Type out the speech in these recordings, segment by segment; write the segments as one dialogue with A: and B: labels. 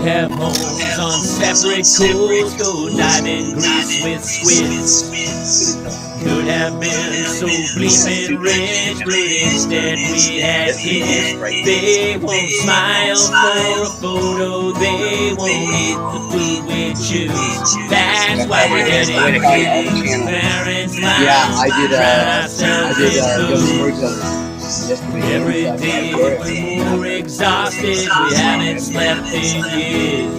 A: have homes on separate coasts, go diving Greece with squids. Could have been so bleeping rich, but instead we had kids. They won't smile for a photo, they won't eat the food we choose. That's why we're getting kids. Parents
B: I did
A: every day we're more exhausted, we haven't slept in years.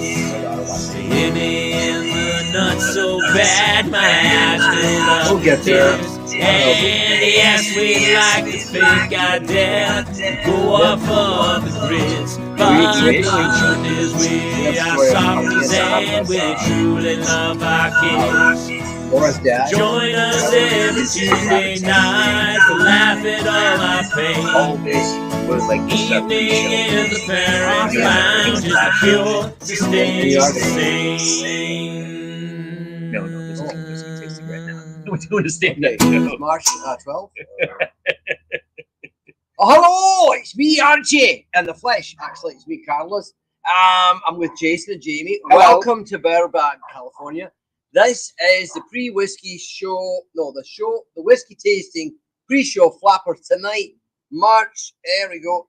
A: They hit me in the nuts so bad, my eyes filled up with tears. And yes, we like to think our death, go off on the grids. But the truth is we are softies and we truly love our kids. Join us every Tuesday night to laugh at all our pain. Evening in the parents' lounge is the cure to stay the same.
C: No, this is tasting right now. We're doing a stand-up show.
B: March 12th. Oh, hello, it's me, Archie, in the flesh. Actually, it's me, Carlos. I'm with Jason and Jamie.
D: Hello.
B: Welcome to Burbank, California. This is the pre-whiskey show. No, the whiskey tasting pre-show flapper tonight, March. There we go.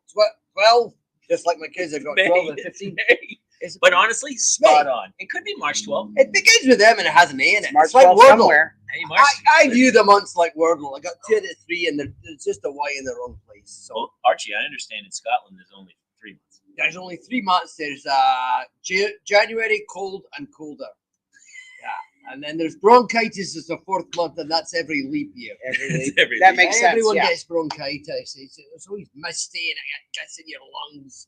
B: 12. Just like my kids, I've got 12 and 15.
C: But honestly, spot on. It could be March 12th.
B: It begins with M and it has an A in it.
D: March
B: It's like
D: 12th
B: Wordle.
D: somewhere.
C: Hey, March.
B: I view the months like Wordle. I got 2 out of 3, and there's just a Y in the wrong place. So
C: Well, Archie, I understand in Scotland there's only 3 months.
B: there's only 3 months. There's January, cold and colder. Yeah, and then there's bronchitis is the 4th month, and that's every leap year.
C: Every
D: That
C: week.
D: makes sense.
B: Everyone
D: Yeah.
B: gets bronchitis. It's always misty and it gets in your lungs.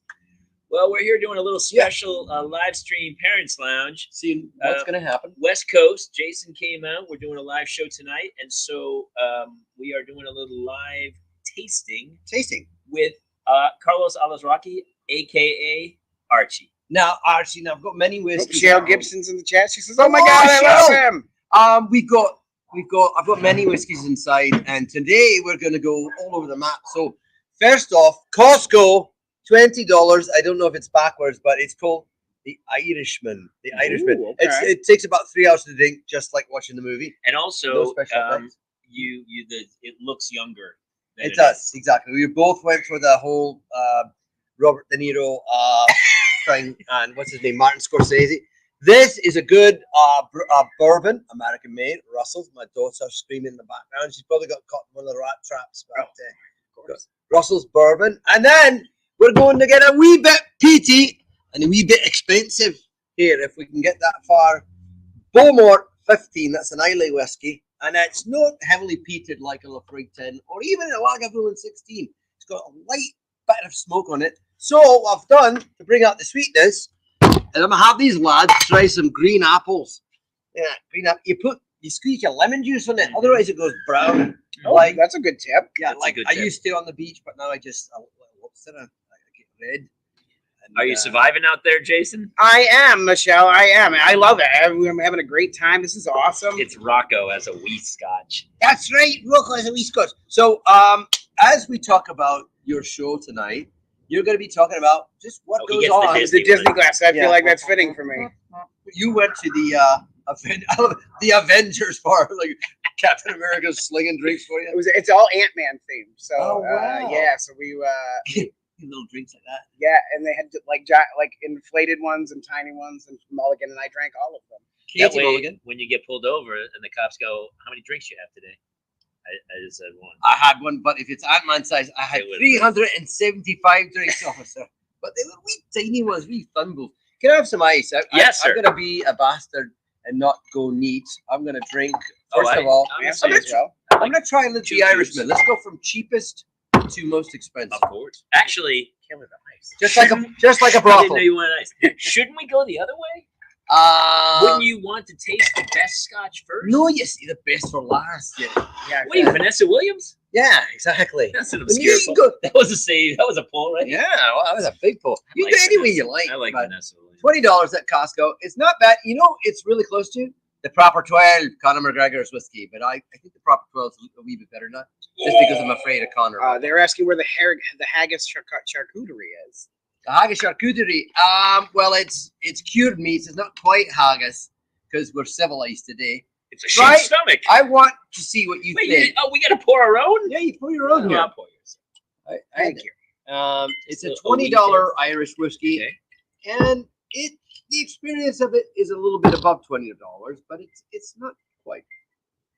C: Well, we're here doing a little special live stream Parents Lounge.
B: See what's going to happen.
C: West Coast, Jason came out. We're doing a live show tonight. And so we are doing a little live tasting with Carlos Alazraqui, a.k.a. Archie.
B: Now, Archie, I've got many whiskeys.
D: Cheryl Gibson's in the chat. She says, "Oh my God, I love him."
B: I've got many whiskeys inside, and today we're going to go all over the map. So, first off, Costco, $20. I don't know if it's backwards, but it's called the Irishman. The Irishman.
D: Ooh, okay.
B: It takes about 3 hours to drink, just like watching the movie.
C: And
B: No
C: also,
B: special effects.
C: it looks younger. Than
B: It does, exactly. We both went for the whole Robert De Niro thing, and what's his name, Martin Scorsese. This is a good bourbon, American made, Russell's. My daughter's screaming in the background. She's probably got caught in one of the rat traps. But, Russell's bourbon. And then we're going to get a wee bit peaty and a wee bit expensive here, if we can get that far. Beaumont 15, that's an Islay whiskey. And it's not heavily peated like a Lafroig 10 or even a Lagavulin 16. It's got a light bit of smoke on it. So what I've done to bring out the sweetness, and I'm gonna have these lads try some green apples. Yeah, green apple. You squeeze your lemon juice on it, otherwise it goes brown.
D: Oh,
B: Like
D: that's a good tip.
B: yeah,
C: That's a
B: like
C: good
B: I
C: tip.
B: used to on the beach, but now I just lobster and I get red. And,
C: Are you surviving out there, Jason?
D: I am, Michelle. I am. I love it. I'm having a great time. This is awesome.
C: It's Rocco as a wee Scotch.
B: That's right, Rocco is a wee Scotch. So as we talk about your show tonight, you're going to be talking about just what
C: he
B: goes
C: gets the
B: on.
D: It's the Disney glass. I
B: Yeah.
D: feel like that's fitting for me.
B: You went to the Avengers bar, like Captain America's slinging drinks for you.
D: It's all Ant-Man themed. So
B: Oh, wow.
D: yeah. So we
B: Little drinks like that.
D: yeah, and they had like inflated ones and tiny ones and Mulligan, and I drank all of them.
C: That
B: Katie
C: way,
B: Mulligan.
C: when you get pulled over and the cops go, "How many drinks you have today?" I just said one.
B: I had one, but if it's Ant-Man size, I had
C: It was-
B: 375 drinks, officer. But they were wee tiny ones, wee thimbles. Can I have some ice?
C: Yes, sir.
B: I'm going to be a bastard and not go neat. I'm going to drink,
C: Oh,
B: first of all.
C: I'm
D: Yeah,
C: the same
D: as well.
B: I'm going to try and live
C: Two
B: the Irishman.
C: cubes.
B: Let's go from cheapest to most expensive.
C: Of course. Actually,
D: Killer the ice.
B: Just like a
C: I didn't
B: brothel.
C: know you wanted ice. Shouldn't we go the other way? Wouldn't you want to taste the best Scotch first?
B: No, you see the best for last. Yeah,
D: Yeah.
C: What are you, Vanessa Williams?
B: yeah, exactly.
C: That's an
B: And
C: obscure
B: you
C: poll.
B: go,
C: That was a save. That was a poll, right?
B: yeah, well, that was a big pull. You
C: like
B: can do any way
C: Vanessa.
B: you like.
C: I like
B: but
C: Vanessa Williams.
B: $20 at Costco. It's not bad. You know, it's really close to the proper 12 Conor McGregor's whiskey, but I think the proper 12 is a wee bit better now, just because I'm afraid of Conor.
D: They're asking where the haggis charcuterie is.
B: Haggis charcuterie. Well, it's cured meats. It's not quite haggis because we're civilized today.
C: It's a sheep's
B: Right?
C: stomach.
B: I want to see what you
C: Wait,
B: think.
C: we got to pour our own?
B: Yeah, you pour your own
C: Oh,
B: here.
C: I'll pour yours.
B: Thank you. It's a
C: It's a
B: $20 Irish whiskey,
C: Okay.
B: and the experience of it is a little bit above $20, but it's not quite.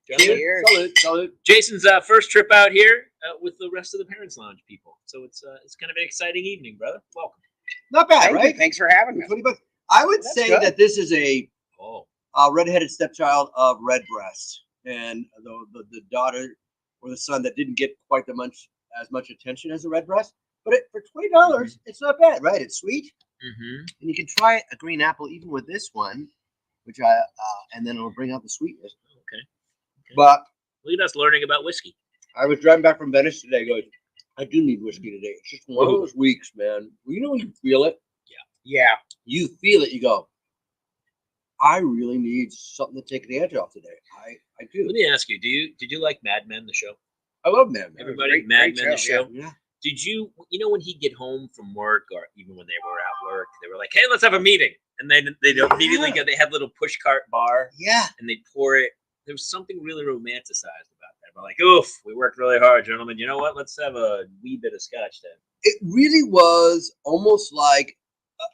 C: Gentlemen,
D: Cheers.
B: Salute.
C: Jason's first trip out here with the rest of the Parents Lounge people. So it's kind of an exciting evening, brother. Welcome.
B: Not bad,
D: Thank you.
B: right?
D: Thanks for having me.
B: $20. I would
D: That's
B: say
D: good.
B: that this is a
C: Oh,
B: redheaded stepchild of Redbreast, and the daughter or the son that didn't get quite as much attention as a Redbreast. But for $20, it's not bad, right? It's sweet,
C: mm-hmm.
B: and you can try a green apple even with this one, which and then it'll bring out the sweetness.
C: Okay.
B: But
C: Look at us learning about whiskey.
B: I was driving back from Venice today, going, I do need whiskey today. It's just one of those weeks, man. You know when you feel it?
D: Yeah.
B: You feel it. You go, I really need something to take the edge off today. I do.
C: Let me ask you: did you like Mad Men the show?
B: I love Mad Men.
C: Everybody,
D: great-
C: Mad
D: great
C: Men the
D: show,
C: show.
B: Yeah.
C: Did you when he'd get home from work, or even when they were at work, they were like, "Hey, let's have a meeting," and then they immediately they had a little push cart bar,
B: Yeah.
C: and they'd pour it. There was something really romanticized about that. But like, oof, we worked really hard, gentlemen. You know what? Let's have a wee bit of scotch then.
B: It really was almost like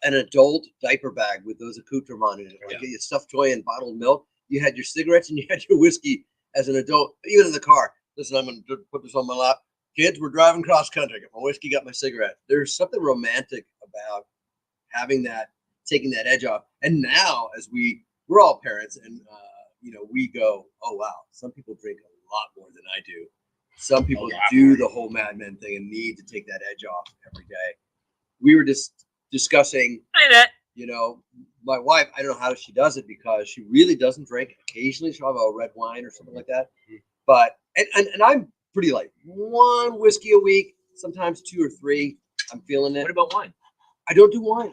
B: an adult diaper bag with those accoutrements in it, like a stuffed toy and bottled milk. You had your cigarettes and you had your whiskey as an adult, even in the car. Listen, I'm going to put this on my lap. Kids, we're driving cross country. Got my whiskey, got my cigarette. There's something romantic about having that, taking that edge off. And now, as we're all parents, and we go, oh wow, some people drink a lot more than I do. Some people do the whole Mad Men thing and need to take that edge off every day. We were just discussing, my wife, I don't know how she does it because she really doesn't drink. Occasionally she'll have a red wine or something like that. But, and I'm pretty light. One whiskey a week, sometimes 2 or 3. I'm feeling it.
C: What about wine?
B: I don't do wine.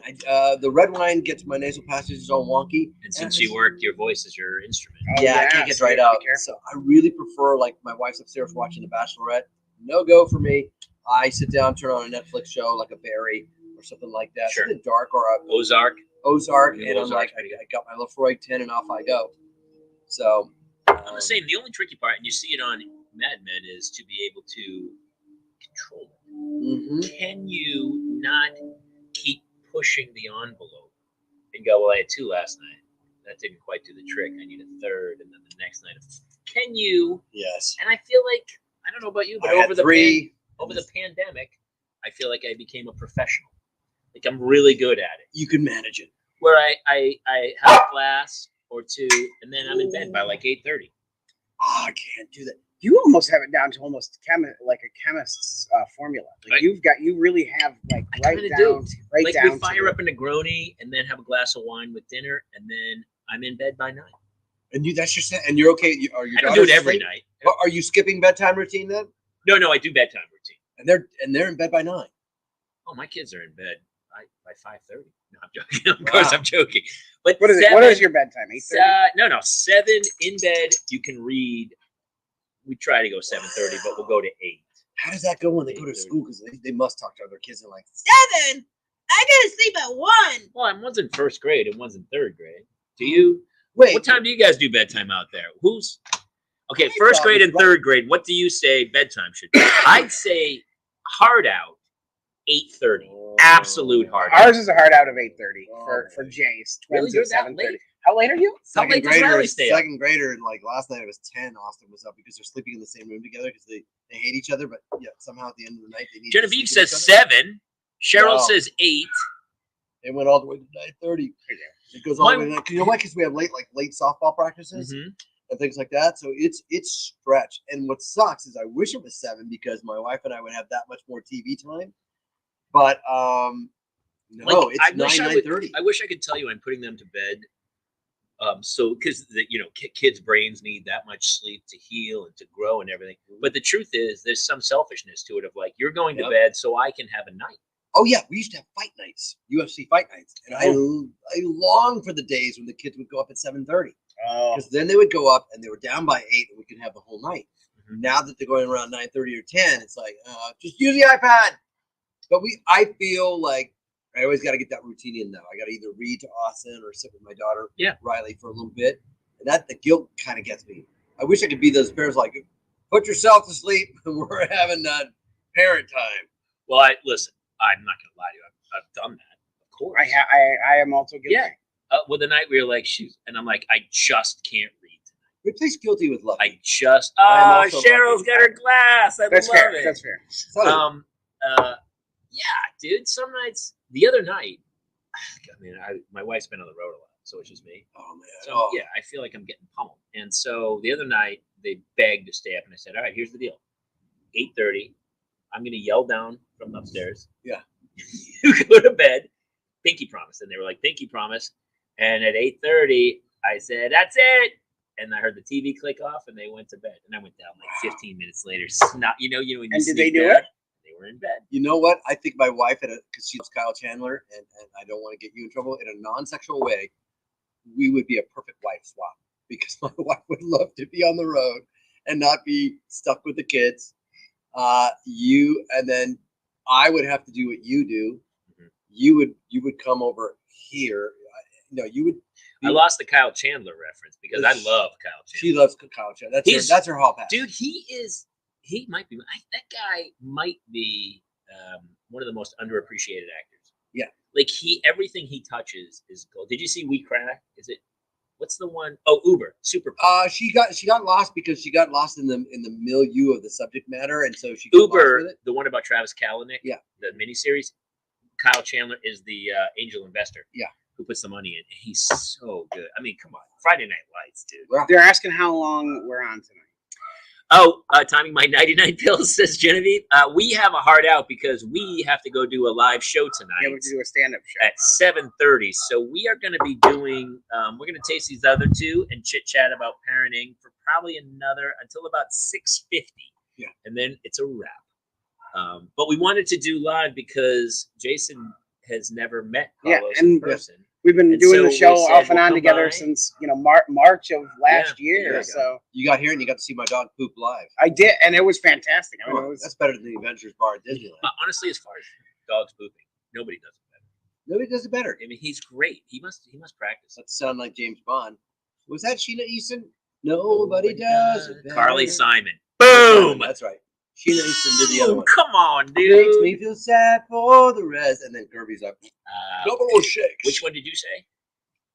B: The red wine gets my nasal passages all wonky.
C: And since you work, your voice is your instrument.
D: Oh,
B: Yeah, I can't get right out. So I really prefer, like, my wife's upstairs watching The Bachelorette. No go for me. I sit down, turn on a Netflix show like a Barry or something like that.
C: Sure.
B: Something dark or a
C: Ozark.
B: and I'm
C: Ozark's
B: like,
C: pretty
B: I got my Lefroy 10 and off I go. So
C: I'm the same. The only tricky part, and you see it on Mad Men, is to be able to control it. Can you not keep pushing the envelope and go, well, I had 2 last night. That didn't quite do the trick. I need a 3rd, and then the next night. Can you?
B: Yes.
C: And I feel like, I don't know about you, but
B: I had 3.
C: over the pandemic, I feel like I became a professional. Like I'm really good at it.
B: You can manage it.
C: Where I have a class or 2, and then I'm in bed by like 8:30.
B: Oh, I can't do that.
D: You almost have it down to almost like a chemist's formula. Like
C: Right.
D: you really have like
C: I kinda do.
D: right
C: Like
D: down.
C: we fire up a Negroni and then have a glass of wine with dinner, and then I'm in bed by 9.
B: And that's just it. And you're okay. Are your
C: I don't do it
B: daughters
C: every
B: asleep?
C: night.
B: Are you skipping bedtime routine then?
C: No, I do bedtime routine.
B: And they're in bed by 9.
C: Oh, my kids are in bed by 5:30. No, I'm joking. Of course, I'm joking. But
D: What is it? What is your bedtime? 8:30?
C: No, 7 in bed. You can read. We try to go 7:30, but we'll go to 8.
B: How does that go when they go to school? Because they must talk to other kids and like,
E: 7. I gotta sleep at 1.
C: Well, and one's in 1st grade and one's in 3rd grade. Do you?
B: wait,
C: What time do you guys do bedtime out there? Who's? Okay,
B: My
C: 1st grade and
B: daughter's
C: 3rd grade. What do you say bedtime should be? I'd say hard out 8:30. Absolute hard out.
D: Ours is a hard out of 8:30
B: Oh,
D: for Jace.
C: Really?
D: Twins
C: You're
D: at
C: that
D: 7:30.
C: late?
D: How late are you?
C: How
B: second
C: late does Riley
B: grader,
C: stay up?
B: second grader, and like last night it was 10. Austin was up because they're sleeping in the same room together because they hate each other, but yeah, somehow at the end of the night they need. to
C: Genevieve
B: sleep with
C: says
B: each other.
C: 7. Cheryl
B: No.
C: says 8.
B: It went all the way to 9:30. It goes all the way to 9. You know why? Because we have late softball practices
C: Mhm.
B: and things like that. So it's stretched. And what sucks is I wish it was 7 because my wife and I would have that much more TV time. But no,
C: Like,
B: it's 9:30.
C: I wish I could tell you I'm putting them to bed. So because kids' brains need that much sleep to heal and to grow and everything. But the truth is, there's some selfishness to it of like you're going to
B: Yep.
C: bed so I can have a night.
B: Oh yeah, we used to have fight nights, UFC fight nights, and I long for the days when the kids would go up at 7:30
D: Oh,
B: because then they would go up and they were down by 8 and we could have the whole night.
C: Mhm.
B: Now that they're going around 9:30 or 10, it's like just use the iPad. But I feel like I always got to get that routine in, though. I got to either read to Austin or sit with my daughter, Riley, for a little bit. And the guilt kind of gets me. I wish I could be those parents like, put yourself to sleep. We're having parent time.
C: Well, listen. I'm not gonna lie to you. I've done that. Of course.
D: I am also guilty.
C: Yeah. Well, the night we were like, shoot, and I'm like, I just can't read tonight.
B: Replace guilty with love.
C: I just.
B: I am also
C: Cheryl's
B: lucky.
C: got her glass.
D: That's
C: love
D: fair.
C: it.
D: That's fair.
C: Yeah, dude. Some nights. The other night, I mean, my wife's been on the road a lot, so it's just me.
B: Oh man.
C: So yeah, I feel like I'm getting pummeled. And so the other night they begged to stay up, and I said, "All right, here's the deal. 8:30, I'm gonna yell down from upstairs.
B: Yeah.
C: You go to bed. Pinky promise." And they were like, "Pinky promise." And at 8:30, I said, "That's it." And I heard the TV click off, and they went to bed. And I went down like 15 minutes later. Snot, you know when you
D: And did they
C: sleep
D: do
C: there,
D: it?
C: They were in bed.
B: You know what? I think my wife because she loves Kyle Chandler, and I don't want to get you in trouble, in a non-sexual way, we would be a perfect wife swap, because my wife would love to be on the road and not be stuck with the kids. And then I would have to do what you do. Mm-hmm. You would come over here. You would.
C: I lost the Kyle Chandler reference because I love Kyle Chandler.
B: She loves Kyle Chandler. That's her hall pass.
C: Dude, he might be. That guy might be one of the most underappreciated actors.
B: Yeah.
C: Like everything he touches is gold. Did you see We Crack? Is it? What's the one? Oh, Uber. Super.
B: She got lost because she got lost in the milieu of the subject matter, and so she got
C: Uber,
B: lost with it.
C: the one about Travis Kalanick.
B: Yeah.
C: The miniseries. Kyle Chandler is the angel investor.
B: Yeah.
C: Who puts the money in? He's so good. I mean, come on, Friday Night Lights, dude.
D: They're asking how long we're on tonight.
C: Oh, timing my 99 pills, says Genevieve. We have a hard out because we have to go do a live show tonight.
D: Yeah, we have to do a stand-up show
C: at 7:30. So we are going to be doing. We're going to taste these other two and chit chat about parenting for probably until about 6:50.
B: Yeah,
C: and then it's a wrap. But we wanted to do live because Jason has never met Carlos in person.
D: We've been doing the show off and on together since March of last year. So
B: you got here and you got to see my dog poop live.
D: I did, and it was fantastic. I mean,
B: that's better than the Adventures Bar at Disneyland.
C: Honestly, as far as dogs pooping, nobody does it better.
B: Nobody does it better.
C: I mean, he's great. He must practice.
B: That sound like James Bond. Was that Sheena Easton? Nobody does it better.
C: Carly Simon. Boom.
B: That's right. Sheena Easton did the other one.
C: Come on, dude.
B: Makes me feel sad for the rest. And then Kirby's up. Double shakes.
C: Which one did you say?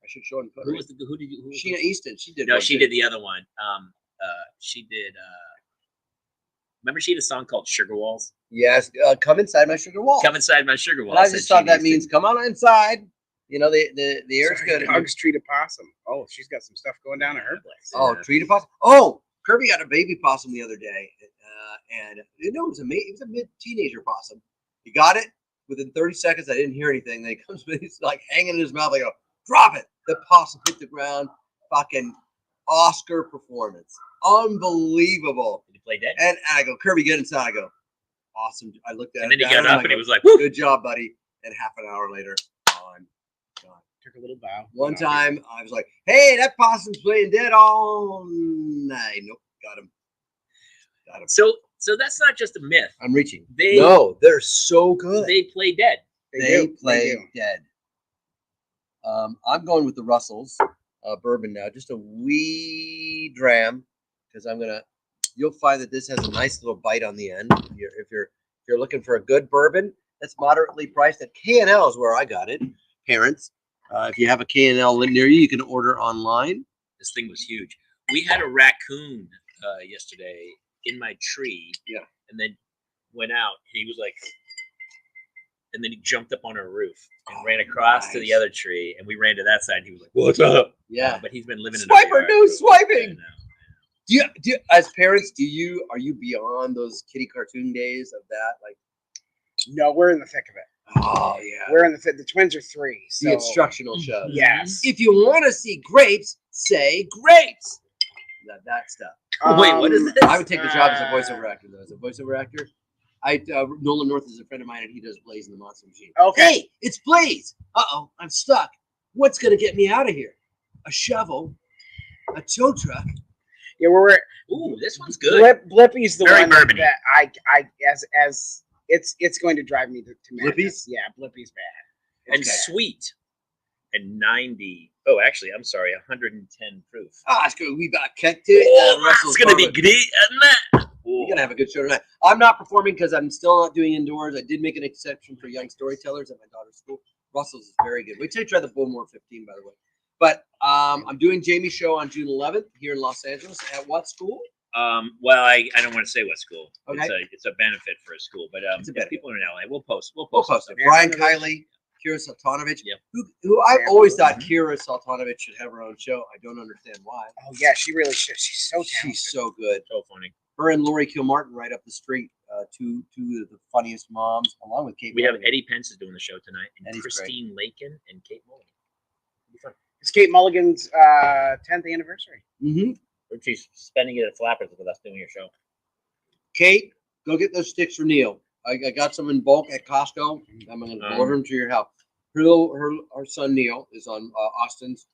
B: I should show him.
C: Who did you?
B: Sheena Easton. She did.
C: No, she did the other one. She did. Remember, she had a song called "Sugar Walls."
B: Yes. Come inside my sugar walls.
C: Come inside my sugar walls.
B: And I just thought that means come on inside. You know, the air's good.
D: Dogs treat a possum. Oh, she's got some stuff going down at her place.
B: Oh, treat a possum. Oh, Kirby got a baby possum the other day, and it was a mid-teenager possum. He got it within 30 seconds. I didn't hear anything. Then he comes, he's like hanging in his mouth. I go, drop it. The possum hit the ground. Fucking Oscar performance, unbelievable.
C: Did he play dead?
B: And I go, Kirby, get inside. I go, awesome. I looked at
C: and
B: it,
C: then he got up and he was like,
B: good job, buddy. And half an hour later, gone.
D: Took a little bow.
B: One time, I was like, hey, that possum's playing dead all night. Nope, got him.
C: So that's not just a myth.
B: I'm reaching. They're so good.
C: They play dead.
B: They play dead. I'm going with the Russells bourbon now, just a wee dram, because you'll find that this has a nice little bite on the end. If you're looking for a good bourbon that's moderately priced at K&L is where I got it. Parents, if you have a K&L near you, you can order online.
C: This thing was huge. We had a raccoon yesterday in my tree.
B: Yeah.
C: And then went out. He was like, and then he jumped up on our roof and ran across to the other tree. And we ran to that side. And he was like, "What's up?"
B: Yeah.
C: But he's been living in
B: Swiper, no swiping. Do you, as parents, are you beyond those kitty cartoon days of that? Like,
D: no, we're in the thick of it.
B: Oh yeah,
D: we're in the thick. The twins are 3. So.
B: The instructional show.
D: Yes.
B: If you want to see grapes, say grapes. That stuff.
C: Wait, what is this?
B: I would take the job as a voiceover actor, though. As a voiceover actor, Nolan North is a friend of mine, and he does Blaze in the Monster Machine.
D: Okay.
B: Hey, it's Blaze. Uh-oh, I'm stuck. What's gonna get me out of here? A shovel, a tow truck.
D: Yeah,
C: ooh, this one's good.
D: Blippy's the
C: Very
D: one
C: bourbony.
D: that I as it's going to drive me to madness.
B: Blippi's?
D: Yeah, Blippy's bad.
C: and sweet, and 90. Oh, actually, I'm sorry, 110 proof.
B: It's going to be back kick to it.
C: It's gonna be great, isn't it?
B: We're gonna have a good show tonight. I'm not performing because I'm still not doing indoors. I did make an exception for young storytellers at my daughter's school. Russell's is very good. Wait till you try the Bullmore 15, by the way. But I'm doing Jamie's show on June 11th here in Los Angeles. At what school?
C: Well, I don't want to say what school.
B: Okay.
C: It's a benefit for a school, but if people are in LA, we'll post. We'll
B: We'll
C: post
B: post it. Brian Kiley, Kira Sultanovich.
C: Yeah.
B: Who I always thought Kira Sultanovich should have her own show. I don't understand why.
D: Oh yeah, she really should. She's so talented.
B: She's so good.
C: So funny.
B: Her and Lori Kilmartin right up the street. Two of the funniest moms, along with Kate.
C: We have
B: Mulligan.
C: Eddie Pence is doing the show tonight, and
B: Eddie's
C: Christine Lakin and Kate Mulligan. It'll be fun.
D: It's Kate Mulligan's 10th anniversary.
B: Mm-hmm.
C: She's spending it at Flappers with us doing your show.
B: Kate, go get those sticks for Neil. I got some in bulk at Costco. I'm going to deliver them to your house. Her son Neil is on Austin's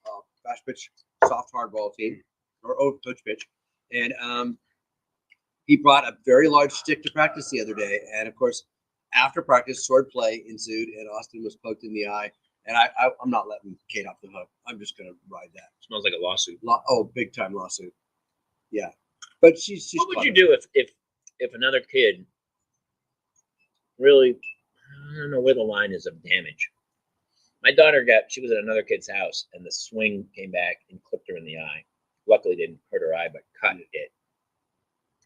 B: fast pitch soft hardball team, or coach pitch, and he brought a very large stick to practice the other day. And of course, after practice, sword play ensued, and Austin was poked in the eye. And I'm not letting Kate off the hook. I'm just going to ride that.
C: Smells like a lawsuit.
B: Big time lawsuit. Yeah, but she's.
C: What would you do if another kid really? I don't know where the line is of damage. My daughter she was at another kid's house, and the swing came back and clipped her in the eye. Luckily, it didn't hurt her eye, but cut it.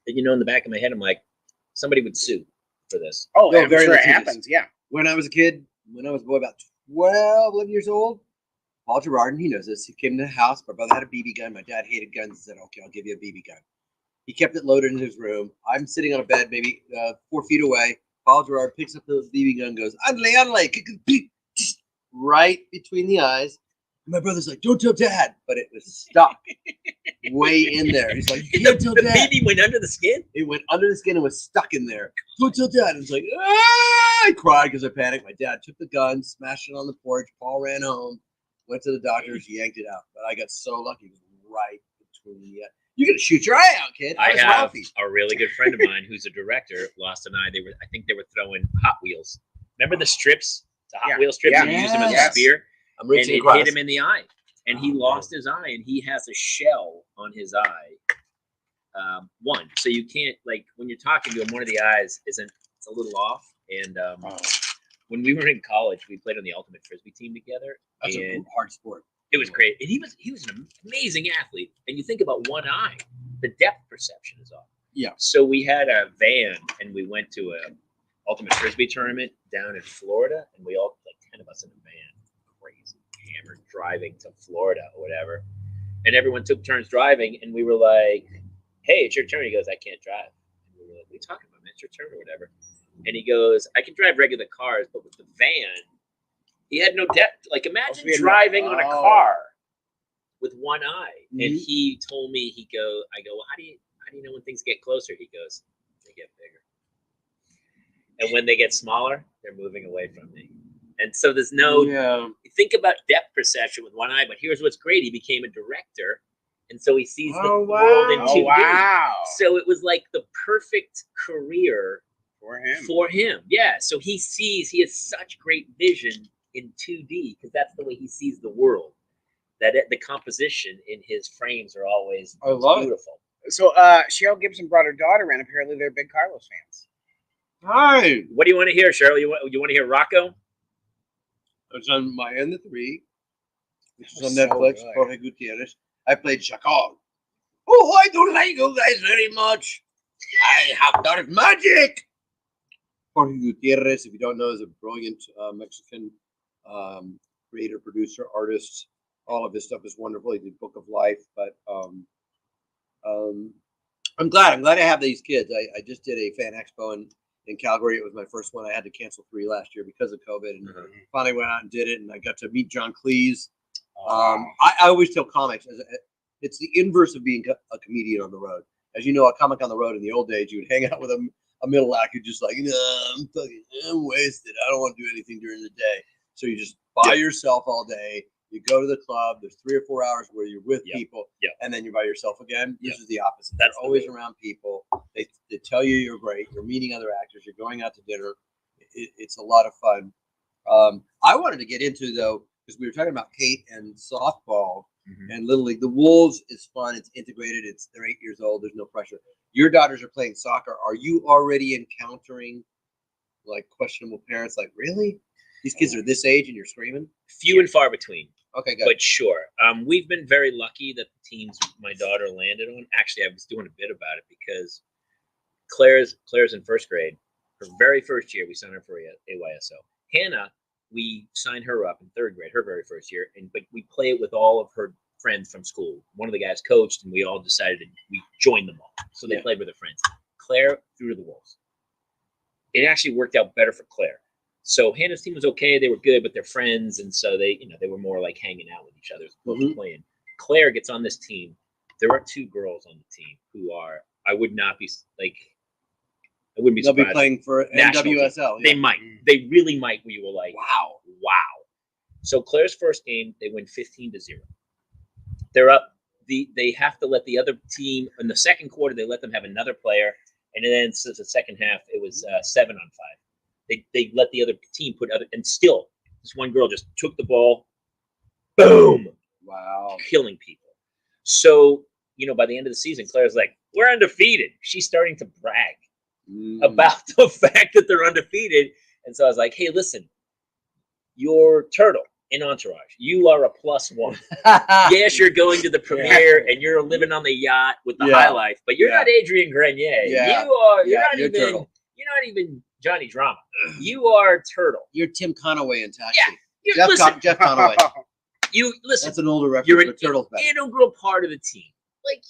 C: And in the back of my head, I'm like, somebody would sue for this.
D: Oh,
B: No,
D: I'm
B: very
D: sure it
B: litigious.
D: happens. Yeah.
B: When I was a kid, when I was a boy about 12, 11 years old, Paul Girardin, he knows this. He came to the house. My brother had a BB gun. My dad hated guns and said, okay, I'll give you a BB gun. He kept it loaded in his room. I'm sitting on a bed maybe 4 feet away. Paul Girard picks up the BB gun, goes, right between the eyes. My brother's like, don't tell Dad. But it was stuck way in there. He's like, you can't tell
C: The
B: Dad.
C: baby went under the skin?
B: It went under the skin and was stuck in there. Don't tell Dad. And it's like, I cried because I panicked. My dad took the gun, smashed it on the porch. Paul ran home, went to the doctors, yanked it out. But I got so lucky. It was right between the You're going to shoot your eye out, kid.
C: I
B: was
C: have
B: Ralphie.
C: a really good friend of mine who's a director lost an eye. I think they were throwing Hot Wheels. Remember the strips? The Hot Wheel strips?
D: Yeah.
C: You used them as a
B: Yes.
C: spear?
B: I'm
C: And
B: reaching
C: it
B: across.
C: hit him in the eye. And he lost his eye, and he has a shell on his eye. One. So you can't, like, when you're talking to him, one of the eyes it's a little off. And when we were in college, we played on the Ultimate Frisbee team together.
B: That's a
C: and
B: hard sport.
C: it was great. And he was an amazing athlete. And you think about one eye, the depth perception is off.
B: Yeah.
C: So we had a van, and we went to a Ultimate Frisbee tournament down in Florida, and we all, like 10 of us in a van, crazy, hammered, driving to Florida or whatever. And everyone took turns driving, and we were like, hey, it's your turn. He goes, I can't drive. And we were like, what are you talking about, man? It's your turn or whatever. And he goes, I can drive regular cars, but with the van, he had no depth. Like, imagine driving on a car with one eye.
B: Mm-hmm.
C: And he told me, I go, well, how do you know when things get closer? He goes, they get bigger. And when they get smaller, they're moving away from me. And so there's no, think about depth perception with one eye, but here's what's great. He became a director. And so he sees the world in 2D.
D: Wow.
C: So it was like the perfect career
D: For him.
C: Yeah. So he has such great vision in 2D because that's the way he sees the world. That the composition in his frames are always beautiful.
D: So Cheryl Gibson brought her daughter in. Apparently they're big Carlos fans.
B: Hi.
C: What do you want to hear, Cheryl? You want to hear Rocco?
B: It's on My and the Three, which is on
D: So
B: Netflix.
D: good.
B: Jorge Gutierrez. I played Chacal. Oh, I don't like you guys very much. I have dark magic. Jorge Gutierrez, if you don't know, is a brilliant Mexican creator, producer, artist. All of his stuff is wonderful. He did Book of Life, but I'm glad I have these kids. I just did a fan expo in Calgary. It was my first one. I had to cancel 3 last year because of COVID, and finally went out and did it. And I got to meet John Cleese. I always tell comics it's the inverse of being a comedian on the road. As you know, a comic on the road in the old days, you would hang out with a middle act who's just like, I'm wasted. I don't want to do anything during the day. So you just by yourself all day. You go to the club. There's 3 or 4 hours where you're with people, and then you're by yourself again. This is the opposite. That's always around people. They tell you you're great. You're meeting other actors. You're going out to dinner. It's a lot of fun. I wanted to get into though because we were talking about Kate and softball and Little League. The Wolves is fun. It's integrated. They're 8 years old. There's no pressure. Your daughters are playing soccer. Are you already encountering like questionable parents? Like, really? These kids are this age and you're screaming?
C: Few and far between.
B: Okay, good.
C: But sure, we've been very lucky that the teams my daughter landed on. Actually, I was doing a bit about it because Claire's in first grade. Her very first year, we signed her for AYSO. Hannah, we signed her up in third grade, her very first year, but we play it with all of her friends from school. One of the guys coached, and we all decided we joined them all. So they played with their friends. Claire threw to the Wolves. It actually worked out better for Claire. So Hannah's team was okay; they were good, but they're friends, and so they were more like hanging out with each other as opposed to playing. Claire gets on this team. There are 2 girls on the team who are. I wouldn't be
B: They'll
C: surprised.
B: be playing for NWSL.
C: They might. They really might. We were like,
B: wow.
C: So Claire's first game, they win 15-0. They're up. They have to let the other team in the second quarter. They let them have another player, and then since the second half, it was 7-on-5. They let the other team put other, and still this one girl just took the ball, boom,
B: wow,
C: killing people. So by the end of the season, Claire's like, we're undefeated. She's starting to brag about the fact that they're undefeated. And so I was like, hey, listen, you're Turtle in Entourage. You are a +1. Yes, you're going to the premiere and you're living on the yacht with the high life, but you're not Adrian Grenier.
B: Yeah.
C: You're not even Johnny Drama. You are Turtle.
B: You're Tim Conaway in Taxi.
C: Yeah.
B: Jeff Conaway.
C: You listen.
B: That's an older reference.
C: You're an
B: Turtle's better.
C: integral part of the team. Like,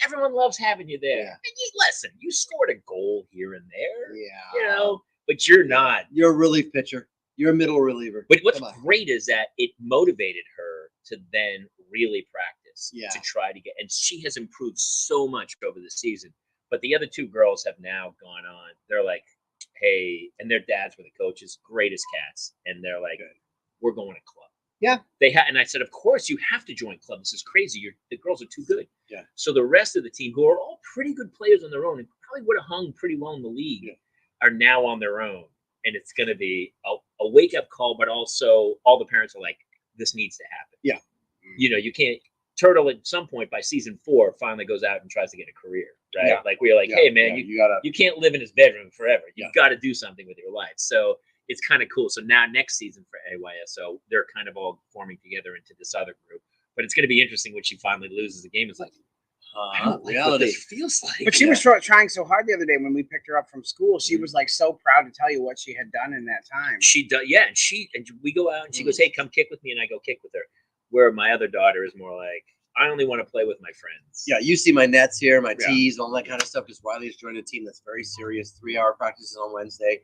C: everyone loves having you there.
B: Yeah.
C: And you scored a goal here and there.
B: Yeah.
C: But you're not.
B: You're a relief pitcher. You're a middle reliever.
C: But what's great is that it motivated her to then really practice to try to get. And she has improved so much over the season. But the other 2 girls have now gone on. They're like, hey, and their dads were the coaches, great as cats. And they're like, we're going to club.
B: Yeah.
C: And I said, of course you have to join club. This is crazy. The girls are too good.
B: Yeah.
C: So the rest of the team, who are all pretty good players on their own and probably would have hung pretty well in the league, are now on their own. And it's going to be a wake-up call, but also all the parents are like, this needs to happen.
B: Yeah.
C: You can't. Turtle at some point by season 4 finally goes out and tries to get a career, right?
B: Yeah.
C: Like we're like, hey man, you can't live in his bedroom forever. You've got to do something with your life. So it's kind of cool. So now next season for AYSO, they're kind of all forming together into this other group. But it's going to be interesting when she finally loses the game. It's like, I don't like what this feels like.
D: But she was trying so hard the other day when we picked her up from school. She was like so proud to tell you what she had done in that time.
C: She does, and we go out and she goes, hey, come kick with me, and I go kick with her. Where my other daughter is more like, I only want to play with my friends.
B: Yeah, you see my nets here, my tees, all that kind of stuff. Because Riley's joined a team that's very serious. 3-hour practices on Wednesday,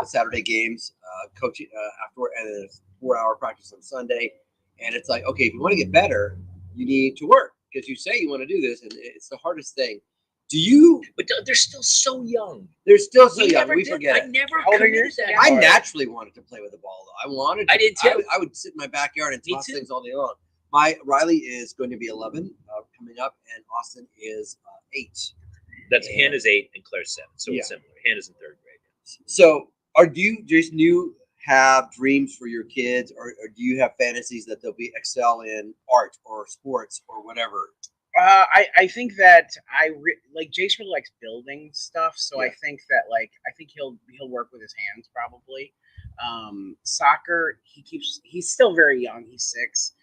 B: Saturday games, coaching afterward, and then a 4-hour practice on Sunday. And it's like, okay, if you want to get better, you need to work because you say you want to do this, and it's the hardest thing. Do you?
C: But they're still so young.
B: They're still so young. We forget.
C: I never
D: committed
C: that.
B: I naturally wanted to play with the ball, though. I
C: did too.
B: I would sit in my backyard and toss things all day long. My Riley is going to be 11 coming up, and Austin is 8.
C: That's Hannah's 8 and Claire's 7, so it's similar. Hannah's in 3rd grade.
B: So, do you have dreams for your kids, or do you have fantasies that they'll excel in art or sports or whatever?
D: I think that like Jace really likes building stuff, so I think that he'll work with his hands probably. Soccer, he's still very young. He's 6,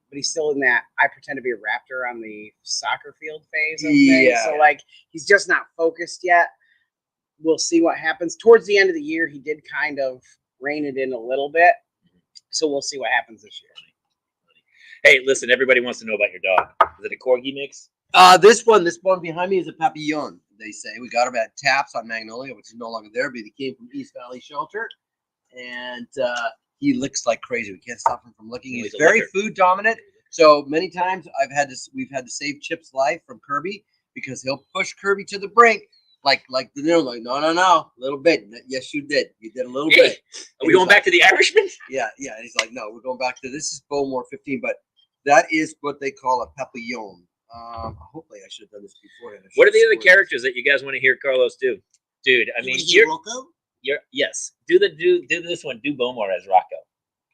D: but he's still in that I pretend to be a Raptor on the soccer field phase of things. So he's just not focused yet. We'll see what happens. Towards the end of the year, he did kind of rein it in a little bit, so we'll see what happens this year.
C: Hey, listen, everybody wants to know about your dog. Is it a Corgi mix?
B: This one behind me is a Papillon, they say. We got him at Taps on Magnolia, which is no longer there, but he came from East Valley Shelter. And he licks like crazy. We can't stop him from licking. He's very food dominant. So many times we've had to save Chip's life from Kirby because he'll push Kirby to the brink. Like no, a little bit. Yes, you did. You did a little bit.
C: Are we going back to the Irishman?
B: Yeah. And he's like, no, we're going back to this is Bowmore 15, but that is what they call a Papillon. Hopefully, I should have done this before.
C: What are the other characters that you guys want to hear Carlos do? Dude, I mean,
B: Rocco?
C: Yes. Do this one. Do Bowmore as Rocco.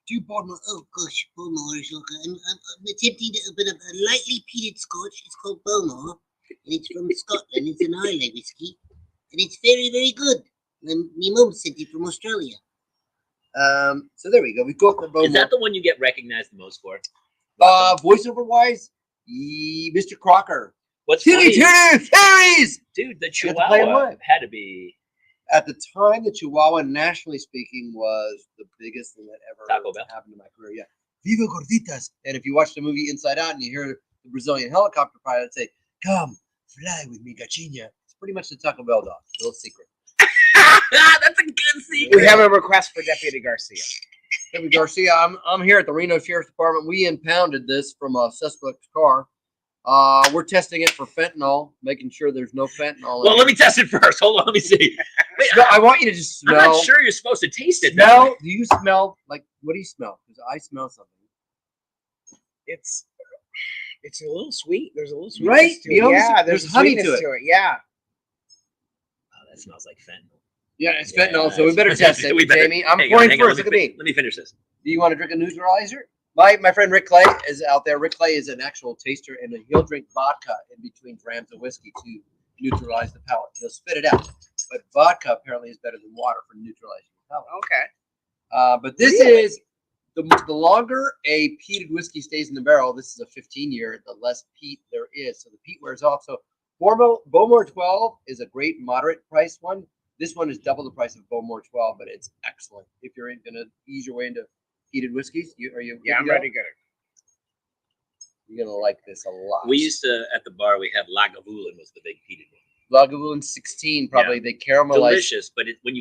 B: Do Bowmore.
E: Oh gosh, Bowmore is like I'm attempting a bit of a lightly peated Scotch. It's called Bowmore, and it's from Scotland. It's an Islay whiskey, and it's very, very good. My mum sent it from Australia.
B: So there we go. We got the Bowmore.
C: Is that the one you get recognized the most for?
B: Voiceover wise, Mr. Crocker.
C: What's
B: Titty
C: funny,
B: fairies!
C: dude? The
B: You have to play it
C: Chihuahua
B: live.
C: had to be
B: At the time, the Chihuahua, nationally speaking, was the biggest thing that ever
C: Taco Bell.
B: happened in my career. Yeah. Viva Gorditas. And if you watch the movie Inside Out and you hear the Brazilian helicopter pilot say, "Come, fly with me, Gatinha," it's pretty much the Taco Bell dog. Little secret.
C: That's a good secret.
D: We have a request for Deputy Garcia.
B: David Garcia, I'm here at the Reno Sheriff's Department. We impounded this from a suspect's car. We're testing it for fentanyl, making sure there's no fentanyl.
C: Well, let me test it first. Hold on, let me see. Wait,
B: I want you to just smell.
C: I'm not sure you're supposed to taste it.
B: Smell. Do you smell like? What do you smell? Because I smell something.
D: It's a little sweet. There's a little sweetness
B: Right?
D: to it. Yeah, there's
B: honey
D: sweetness
B: to it.
D: Yeah.
C: Oh, that smells like fentanyl.
B: Yeah, it's fentanyl, so we better
C: it's-
B: test it,
C: we better-
B: Jamie. I'm
C: hang on,
B: pouring
C: hang on,
B: first. Look at me.
C: Let me finish this.
B: Do you want to drink a neutralizer? My friend Rick Clay is out there. Rick Clay is an actual taster, and he'll drink vodka in between drams of whiskey to neutralize the palate. He'll spit it out. But vodka apparently is better than water for neutralizing the palate.
D: Okay.
B: But this
D: Really?
B: is the longer a peated whiskey stays in the barrel. This is a 15-year. The less peat there is, so the peat wears off. So Bowmore 12 is a great moderate price one. This one is double the price of Bowmore 12, but it's excellent. If you're going to ease your way into peated whiskeys, are you?
D: Yeah, I'm ready to go.
B: You're gonna like this a lot.
C: We used to at the bar. We had Lagavulin was the big peated one.
B: Lagavulin 16 probably. They caramelize.
C: Delicious, but when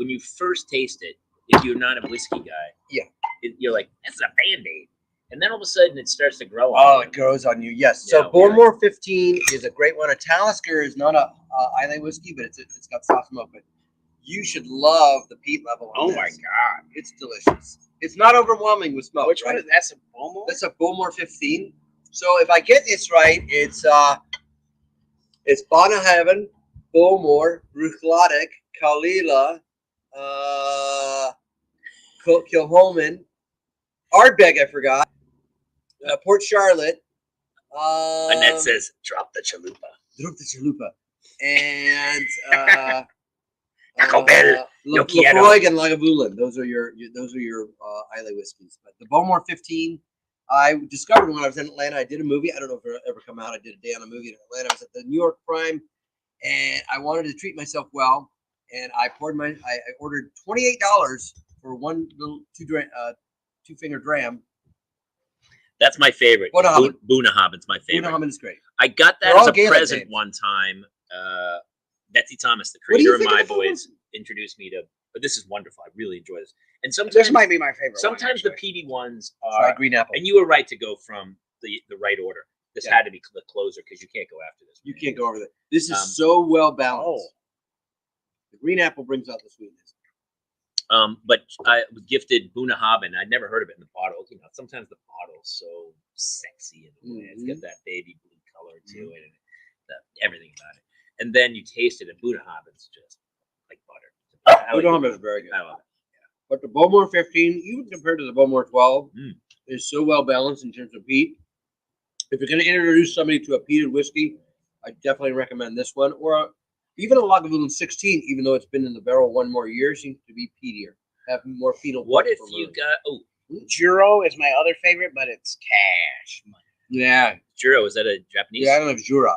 C: you first taste it, if you're not a whiskey guy,
B: Yeah.
C: You're like, that's a Band-Aid, and then all of a sudden it starts to grow.
B: Oh,
C: on
B: it
C: you.
B: grows on you. Yes.
C: Yeah,
B: So Bowmore 15 is a great one. A Talisker is not a Islay whiskey, but it's got soft smoke. But you should love the peat level. On
D: Oh
B: this.
D: my god.
B: It's delicious. It's not overwhelming with smoke.
D: Which one
B: right?
D: is that's a Bowmore?
B: That's a Bowmore 15. So if I get this right, it's Bonahaven, Bowmore, Ruchlatic, Kalila, Kilholman, Ardbeg, I forgot, Port Charlotte.
C: Annette says, "Drop the chalupa."
B: Drop the chalupa. And
C: Taco Bell, yo quiero.
B: Lafroig and Lagavulin. Those are your Islay whiskeys. But the Bowmore 15, I discovered when I was in Atlanta. I did a movie. I don't know if it'll ever come out. I did a day on a movie in Atlanta. I was at the New York Prime, and I wanted to treat myself well. And I ordered $28 for one little two finger dram.
C: That's my favorite.
B: Bunnahabhain.
C: Bunnahabhain's my favorite.
B: Bunnahabhain is great.
C: I got that
B: They're all
C: as a
B: Gaelic
C: present
B: names.
C: one time. Betsy Thomas, the
B: What do you
C: creator of
B: think
C: My
B: of that
C: Boys, introduced me to. But this is wonderful. I really enjoy this. And
D: This
C: sometimes,
D: might be my favorite.
C: sometimes the
D: one,
C: PD ones
B: Try
C: are.
B: green apple.
C: And you were right to go from the right order. This
B: Yeah.
C: had to be the closer because you can't go after this.
B: You can't go over that. This is
C: Um,
B: so well balanced.
D: Oh.
B: The green apple brings out the sweetness.
C: But I was gifted Bunnahabhain. I'd never heard of it in the bottle. You know, sometimes the bottle's so sexy in a way. It's got that baby blue color to it, and everything about it. And then you taste it, and Bunnahabhain's just like butter. I like
B: Bunnahabhain
C: it.
B: is very good.
C: I love it.
B: But the Bowmore 15, even compared to the Bowmore 12,
C: Mm.
B: is so well balanced in terms of peat. If you're going to introduce somebody to a peated whiskey, I definitely recommend this one. Or even a Lagavulin 16, even though it's been in the barrel one more year, seems to be peatier. Have more phenol.
C: What if
B: for
C: you
B: me.
C: got
D: Juro is my other favorite, but it's cash money.
B: Yeah.
C: Juro? Is that a Japanese?
B: Yeah, I don't know if Jura.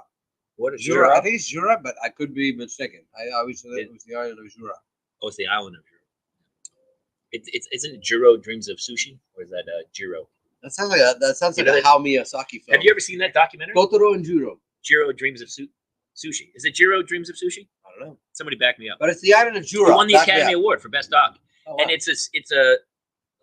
C: What is
B: Jura.
C: Juro?
B: I think it's Jura, but I could be mistaken. I always said it was the island of Jura.
C: Oh, it's the island of Juro. Isn't it Juro Dreams of Sushi, or is that Jiro?
B: That sounds like
C: You know
B: a
C: that-
B: Hayao Miyazaki film.
C: Have you ever seen that documentary?
B: Totoro and Juro?
C: Jiro Dreams of Sushi. Is it Jiro Dreams of Sushi?
B: I don't know.
C: Somebody back me up.
B: But it's the island of Jura.
C: It won the
B: not
C: Academy
B: bad.
C: Award for Best Dog.
B: Oh,
C: And
B: wow.
C: it's a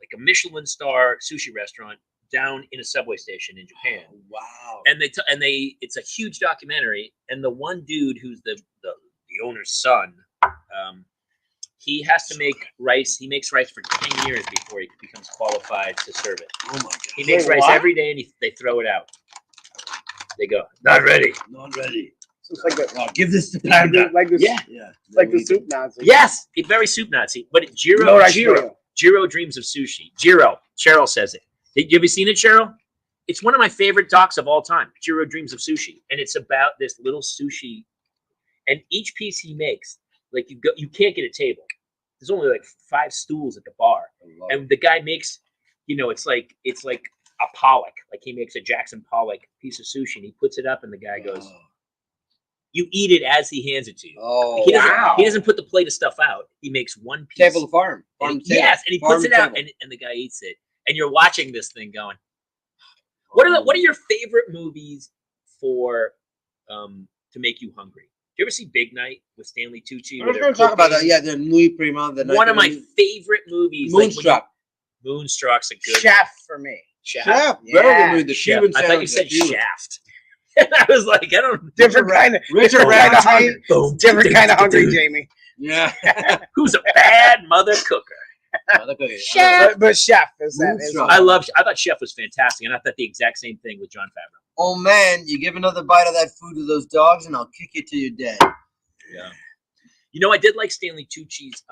C: like a Michelin star sushi restaurant down in a subway station in Japan.
B: Wow.
C: And it's a huge documentary. And the one dude who's the owner's son, he has to make rice. He makes rice for 10 years before he becomes qualified to serve it.
B: Oh my god.
C: He makes rice
D: what?
C: every day, and they throw it out. They go, not ready.
B: Not ready.
D: It's like the
B: Give this to Panda.
D: like the
B: Yeah.
D: like the soup Nazi.
C: Yes, a very soup Nazi. But
D: You know what I
C: Jiro
D: feel?
C: Jiro dreams of sushi. Jiro. Cheryl says it. Have you ever seen it, Cheryl? It's one of my favorite docs of all time. Jiro dreams of sushi, and it's about this little sushi, and each piece he makes, like you can't get a table. There's only like 5 stools at the bar, and the guy makes, it's like a Pollock. Like he makes a Jackson Pollock piece of sushi, and he puts it up, and the guy goes, "You eat it as he hands it to you."
B: Oh,
C: He doesn't put the plate of stuff out. He makes one piece.
B: Table of farm.
C: And he puts it out, and the guy eats it, and you're watching this thing going. What are your favorite movies for to make you hungry? Do you ever see Big Night with Stanley Tucci?
B: I was going to talk about that. Yeah, the Louis Prima.
C: One of my favorite movies.
B: Moonstruck.
C: Moonstruck's a good
D: Chef for me.
C: Chef.
B: Very
D: Yeah.
B: good movie. The
C: Chef.
B: Cuban
C: I thought you said
B: sandwich.
C: Shaft. I was like, I don't.
D: Different kind of
B: Richard
D: different kind of
B: Ramsey.
D: hungry.
C: Boom.
D: Different kind of hungry, Jamie.
B: Yeah.
C: Who's a bad mother cooker?
D: But chef is that? Is
B: Moonstruck.
C: I thought Chef was fantastic, and I thought the exact same thing with John Favreau.
B: Oh man, you give another bite of that food to those dogs, and I'll kick you till you're dead.
C: Yeah. I did like Stanley Tucci's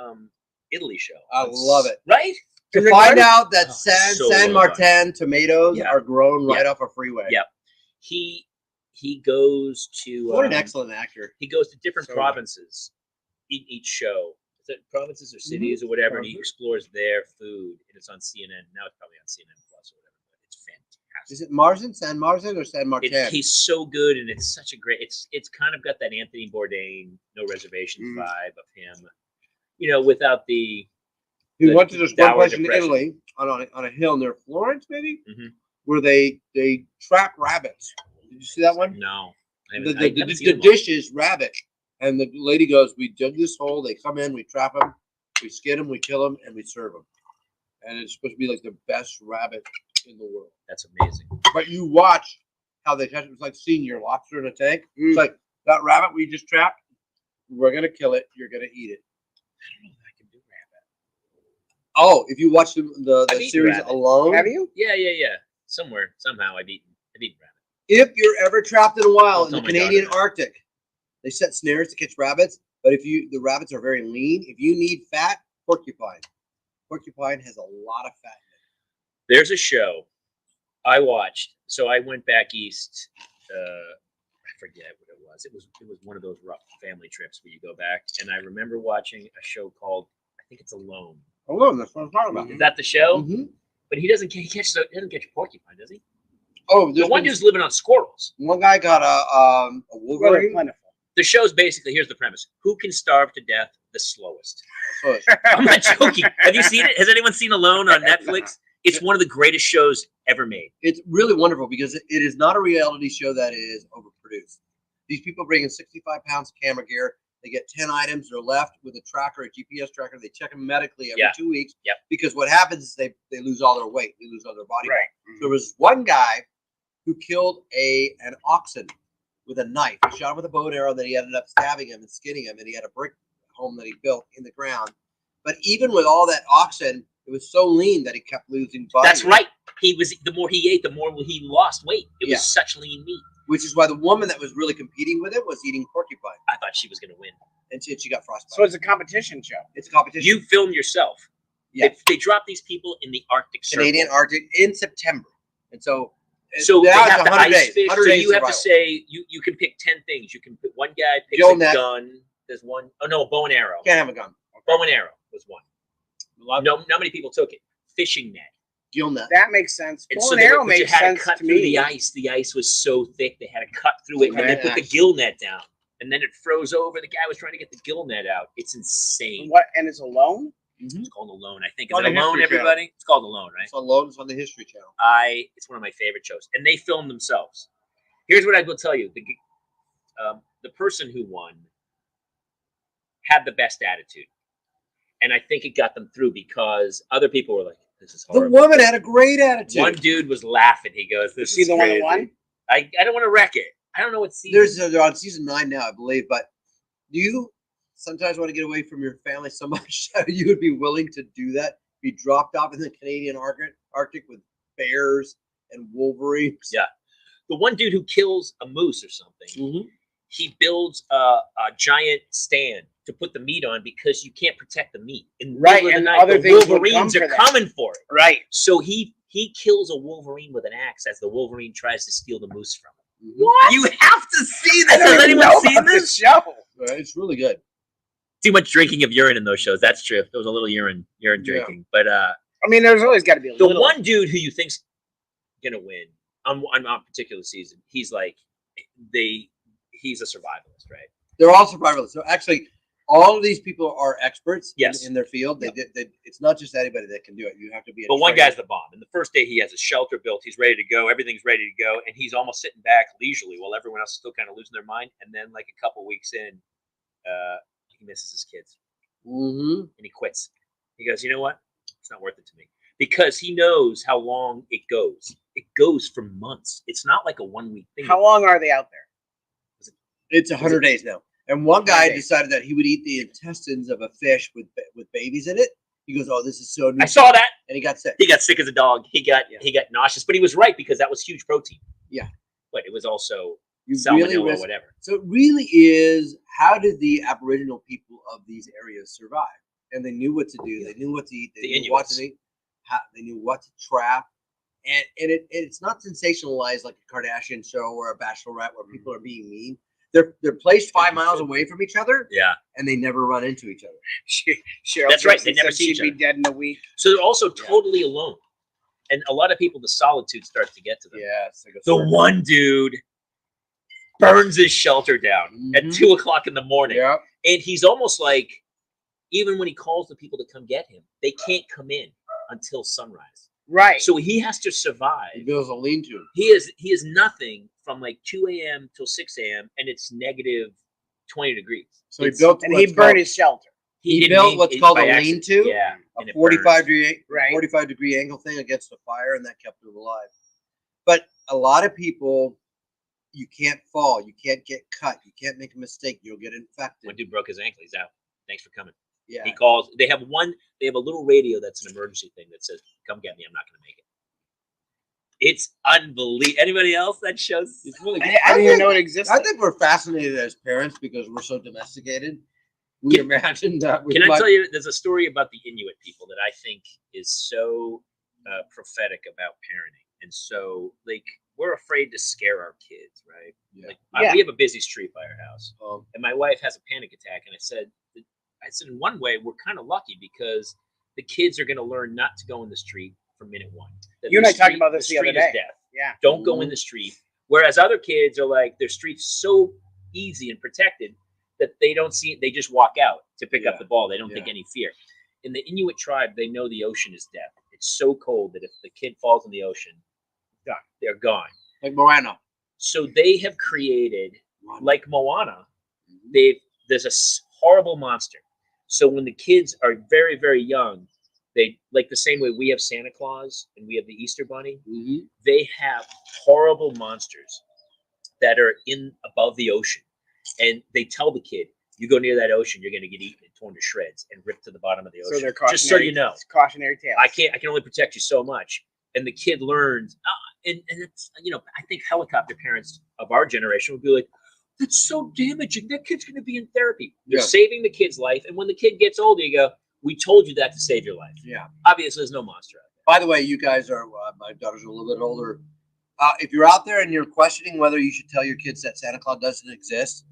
C: Italy show.
B: I love it.
C: Right?
B: To
D: Is it
B: find
D: good?
B: out that
C: So
B: San
C: well
B: Martin tomatoes
C: Yeah.
B: are grown right
C: Yeah.
B: off a freeway.
C: Yeah. He goes to
B: What an excellent actor.
C: he goes to different
B: So
C: provinces in each show. Is it provinces or cities or whatever, and he explores their food, and it's on CNN. Now it's probably on CNN Plus or whatever, but it's fantastic.
B: Is it Martin? San Martin or San Martin?
C: It tastes so good, and it's such a great. It's kind of got that Anthony Bourdain, No Reservations vibe of him. Without the.
B: He
C: the
B: went to this one
C: dour
B: place in
C: depression.
B: Italy on a hill near Florence, maybe,
C: Mhm.
B: where they trap rabbits. Did you see that one?
C: No, I
B: The,
C: haven't-
B: the,
C: I
B: the,
C: haven't seen
B: the
C: them all.
B: dish is rabbit, and the lady goes, "We dug this hole. They come in, we trap them, we skin them, we kill them, and we serve them." And it's supposed to be like the best rabbit in the world.
C: That's amazing.
B: But you watch how they catch it. It's like seeing your lobster in a tank. It's like that rabbit we just trapped. We're gonna kill it. You're gonna eat it.
D: I don't know if I can do rabbit.
B: Oh, if you watch the
C: I've eaten
B: series
C: rabbit.
B: alone,
D: Have you?
C: Yeah. Somehow I've eaten rabbit.
B: if you're ever trapped in a wild in
C: Don't
B: the
C: tell my
B: Canadian
C: daughter.
B: Arctic, they set snares to catch rabbits. But the rabbits are very lean. If you need fat, porcupine. Porcupine has a lot of fat.
C: There's a show I watched. So I went back east. I forget what it was. It was one of those rough family trips where you go back, and I remember watching a show called, I think it's Alone.
B: Alone, that's what I'm talking about.
C: Is that the show?
B: Mm-hmm.
C: But he doesn't catch porcupine, does he?
B: Oh,
C: The one dude's living on squirrels.
B: one guy got a
D: Rather
B: wolverine.
D: plentiful.
C: The show's basically, here's the premise: who can starve to death the slowest?
B: So
C: I'm not joking. Have you seen it? Has anyone seen Alone on Netflix? It's one of the greatest shows ever made.
B: it's really wonderful because it is not a reality show that is overproduced. These people bring in 65 pounds of camera gear. They get 10 items. They're left with a tracker, a GPS tracker. They check them medically every 2 weeks.
C: Yep.
B: Because what happens is they lose all their weight. They lose all their body weight.
D: Right.
B: There was one guy who killed an oxen with a knife. He shot him with a bow and arrow. Then he ended up stabbing him and skinning him. And he had a brick home that he built in the ground. But even with all that oxen, it was so lean that he kept losing body
C: That's
B: weight.
C: right. The more he ate, the more he lost weight. It
B: Yeah.
C: was such lean meat.
B: Which is why the woman that was really competing with him was eating porcupine.
C: I thought she was going to win.
B: And she got frostbite.
D: So it's a competition show.
B: It's a competition.
C: You filmed yourself.
B: Yeah.
C: They dropped these people in the Arctic Circle.
B: Canadian Arctic in September. And so
C: So they
B: now it's
C: have to
B: 100
C: ice
B: days.
C: fish.
B: 100
C: So
B: days
C: you have to
B: survival.
C: say you can pick 10 things. You can pick one guy picks
B: Gill
C: a
B: net.
C: gun. There's one. Oh no, a bow and arrow.
B: Can't have a gun.
C: Bow and arrow was one. No, not many people took it. Fishing net.
B: Gill net.
D: That makes sense.
C: And
D: Bow
C: so
D: and
C: they
D: arrow
C: were, but you
D: makes
C: had
D: sense
C: to cut
D: to
C: through
D: me.
C: the ice. The ice was so thick they had to cut through it, and then they put the
B: Okay.
C: gill net down, and then it froze over. The guy was trying to get the gill net out. It's insane.
D: What? And it's alone?
C: It's called Alone, I think. Is
B: On
C: it
B: the
C: Alone,
B: History Channel.
C: everybody? It's called Alone, right?
B: It's on Loans on the History Channel.
C: It's one of my favorite shows, and they film themselves. Here's what I will tell you: the person who won had the best attitude, and I think it got them through because other people were like, "This is
B: The
C: horrible."
B: woman had a great attitude.
C: One dude was laughing. He goes, "This
D: Is he
C: is
D: the one
C: crazy."
D: that won?
C: I don't want to wreck it. I don't know what season.
B: They're on season 9 now, I believe. But do you sometimes want to get away from your family so much that you would be willing to do that? Be dropped off in the Canadian Arctic with bears and wolverines?
C: Yeah. The one dude who kills a moose or something,
B: Mm-hmm.
C: he builds a giant stand to put the meat on because you can't protect the meat. In the middle of the
D: and
C: night,
D: other
C: the
D: things would
C: Wolverines
D: come
C: are
D: for that.
C: coming for it.
D: Right.
C: So he kills a Wolverine with an axe as the Wolverine tries to steal the moose from him.
D: What?
C: You have to see
D: I
C: this.
D: don't
C: Has
D: even
C: anyone
D: know
C: seen
D: about
C: this?
D: show.
B: It's really good.
C: Too much drinking of urine in those shows. That's true. There was a little urine drinking. But
D: I mean, there's always got to be a
C: the
D: little.
C: one dude who you think's gonna win on a particular season, he's like he's a survivalist, right?
B: They're all survivalists. So actually, all of these people are experts
C: Yes.
B: in their field. It's not just anybody that can do it. You have to be.
C: But one guy's the bomb. And the first day he has a shelter built. He's ready to go. Everything's ready to go. And he's almost sitting back leisurely while everyone else is still kind of losing their mind. And then like a couple weeks in, he misses his kids.
B: Mm-hmm.
C: And he quits. He goes, you know what? It's not worth it to me. Because he knows how long it goes. It goes for months. It's not like a 1 week thing.
D: How long are they out there?
B: It's 100 days now. And one guy
D: 100 days.
B: decided that he would eat the intestines of a fish with babies in it. He goes, "Oh, this is so new."
C: I saw that.
B: And he got sick.
C: He got sick as a dog. He got nauseous. But he was right because that was huge protein.
B: Yeah.
C: But it was also
B: You
C: salmonella
B: really
C: or
B: risk.
C: whatever.
B: So it really is, how did the Aboriginal people of these areas survive? And they knew what to do. They knew what to eat. They
C: The
B: knew what
C: Inuits.
B: to eat. They knew what to trap. And it's not sensationalized like a Kardashian show or a Bachelorette where people are being mean. They're placed 5 miles away from each other,
C: Yeah.
B: and they never run into each other.
D: Cheryl
C: That's right,
D: Jackson
C: they never
D: said
C: see each
D: she'd be
C: other.
D: dead in a week.
C: So they're also totally alone. And a lot of people, the solitude starts to get to them.
B: Yeah, it's like a
C: The one dude burns his shelter down at
B: Mhm.
C: 2:00 in the morning.
B: Yeah.
C: And he's almost like, even when he calls the people to come get him, they can't come in until sunrise.
D: Right.
C: So he has to survive.
B: He builds a lean-to.
C: He is nothing from like 2 a.m. till 6 a.m. and it's negative 20 degrees.
B: So he
C: It's-
B: built
D: and he burned his shelter.
B: He
C: didn't
B: built
C: mean
B: what's
C: it
B: called a
C: by accident.
B: lean-to,
C: Yeah.
B: a
C: and it
B: 45-degree angle thing against the fire, and that kept him alive. But a lot of people, you can't fall, you can't get cut, you can't make a mistake, you'll get infected.
C: One dude broke his ankle. He's out. Thanks for coming.
B: Yeah.
C: He calls. They have a little radio that's an emergency thing that says, "Come get me. I'm not going to make it." It's unbelievable. Anybody else that shows?
B: It's really
D: I
B: good.
D: didn't even know it existed.
B: I think we're fascinated as parents because we're so domesticated. We imagine that we
C: Can I
B: might-
C: tell you? There's a story about the Inuit people that I think is so prophetic about parenting, and so like we're afraid to scare our kids, right?
B: Yeah.
C: Like
D: Yeah.
C: we have a busy street by our house,
B: Um,
C: and my wife has a panic attack, and I said, in one way, we're kind of lucky because the kids are going to learn not to go in the street from minute one. That
D: You and
C: the
D: I talked
C: street-
D: about this the other
C: street is
D: day.
C: death.
D: Yeah.
C: Don't go in the street. Whereas other kids are like, their street's so easy and protected that they don't see it. They just walk out to pick up
B: Yeah.
C: the ball. They don't think
B: Yeah.
C: any fear. In the Inuit tribe, they know the ocean is death. It's so cold that if the kid falls in the ocean,
D: Done.
C: they're gone.
B: like Moana.
C: So they have created, like Moana, there's a horrible monster. So when the kids are very, very young, they like the same way we have Santa Claus and we have the Easter Bunny.
B: Mm-hmm.
C: They have horrible monsters that are in above the ocean, and they tell the kid, "You go near that ocean, you're going to get eaten and torn to shreds and ripped to the bottom of the ocean."
D: So they're cautionary.
C: Just so you know,
D: Cautionary tales.
C: I can only protect you so much. And the kid learns, and it's I think helicopter parents of our generation would be like, "That's so damaging. That kid's going to be in therapy." They're
B: Yeah.
C: saving the kid's life, and when the kid gets older, you go, "We told you that to save your life."
B: Yeah.
C: Obviously, there's no monster out there.
B: By the way, you guys are, my daughter's a little bit older. If you're out there and you're questioning whether you should tell your kids that Santa Claus doesn't exist,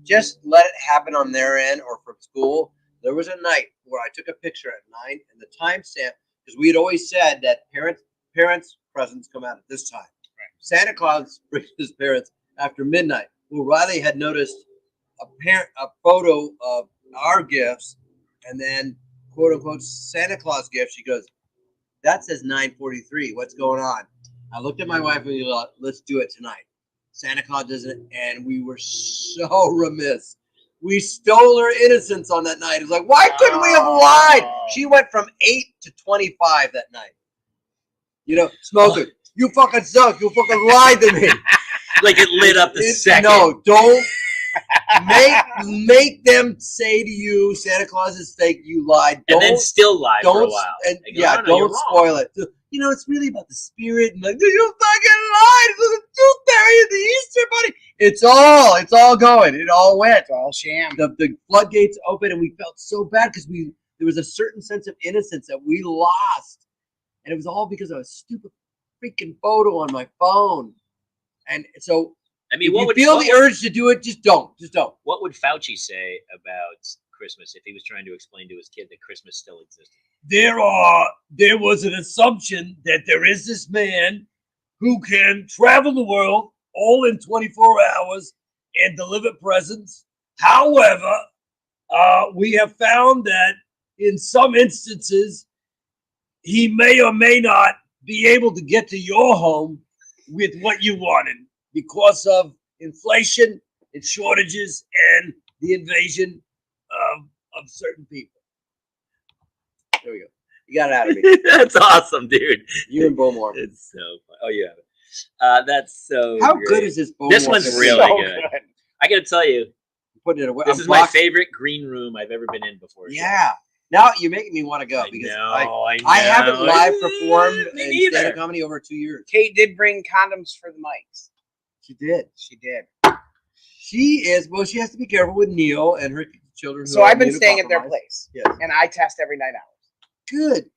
B: just let it happen on their end or from school. There was a night where I took a picture at 9 and the timestamp, because we had always said that parents' presents come out at this time.
D: Right.
B: Santa Claus brings his parents after midnight. Well, Riley had noticed a photo of our gifts and then quote unquote Santa Claus gift. She goes, "That says 9:43. What's going on?" I looked at my wife and we thought, "Let's do it tonight." Santa Claus doesn't, and we were so remiss. We stole her innocence on that night. It's like, why couldn't we have lied? She went from 8 to 25 that night. Smoker, you fucking suck. You fucking lied to me.
C: Like it lit up the second.
B: No, don't make them say to you, Santa Claus is fake. You lied.
C: And then still lie for a
B: don't
C: while.
B: and
C: They go,
B: yeah,
C: "No, no, you're
B: don't
C: wrong."
B: spoil it. It's really about the spirit and like, you fucking lied. It's a tooth fairy and the Easter bunny. It's all going. It all went.
D: It's all sham.
B: The floodgates open, and we felt so bad because there was a certain sense of innocence that we lost, and it was all because of a stupid freaking photo on my phone. And so,
C: I mean,
B: if you feel the urge to do it, just don't.
C: What would Fauci say about Christmas if he was trying to explain to his kid that Christmas still existed?
A: There was an assumption that there is this man who can travel the world all in 24 hours and deliver presents. However, we have found that in some instances, he may or may not be able to get to your home with what you wanted because of inflation and shortages and the invasion of certain people.
B: There we go. You got it out of me.
C: That's awesome, dude.
B: You and Bowmore.
C: It's so fun. Oh, you have it. That's so
B: How
C: great.
B: good is this Bowmore?
C: This one's really
D: So
C: good. I got to tell you,
B: Putting it away.
C: this is my favorite green room I've ever been in before.
B: Yeah. Now you're making me want to go because I haven't live performed in stand-up comedy over 2 years.
D: Kate did bring condoms for the mics.
B: She did.
D: She did.
B: She has to be careful with Neil and her children.
D: So I've been staying at their place.
B: Yes.
D: And I test every 9 hours.
B: Good.